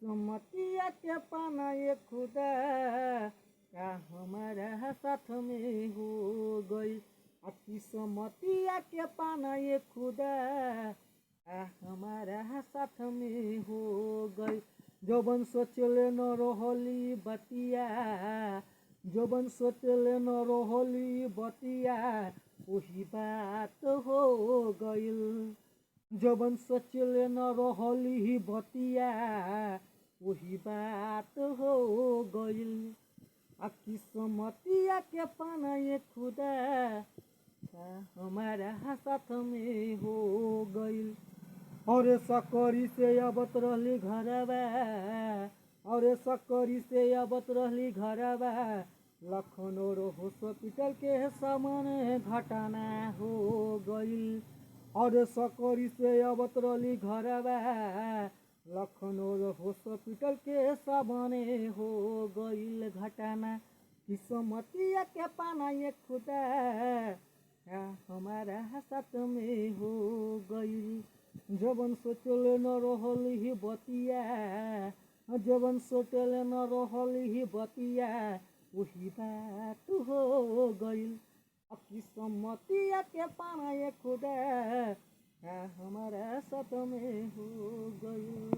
किस्मतिया के पाना ये खुदा का हमारा साथ में हो गई। किस्मतिया के पाना ये खुदा का हमारा साथ में हो गई। जबन सोचले न रहली बतिया, जबन सोचले न रहली बतिया, वही बात हो गइल। जबन सोचले न रहली बतिया, वही बात हो गइल। किस्मतिया के पाना ये खुदा हमारा साथ में हो गइल। और सकरी से अबत रहली घरबा, और सकरी से अबत रहली घरबा, लखनऊ हॉस्पिटल के सामने घटना हो गइल। और सकरी से अबत रहली घरबा, लखनऊ हॉस्पिटल के सामने हो गइल घटना। किस्मतिया के पाना ये खुदा हमारा साथ में हो गइल। जबन सोचले न रहली बतिया, जबन सोचले न रहली बतिया, वही बात हो गइल। किस्मतिया के पाना ये खुदा हमारा साथ में हो गइल।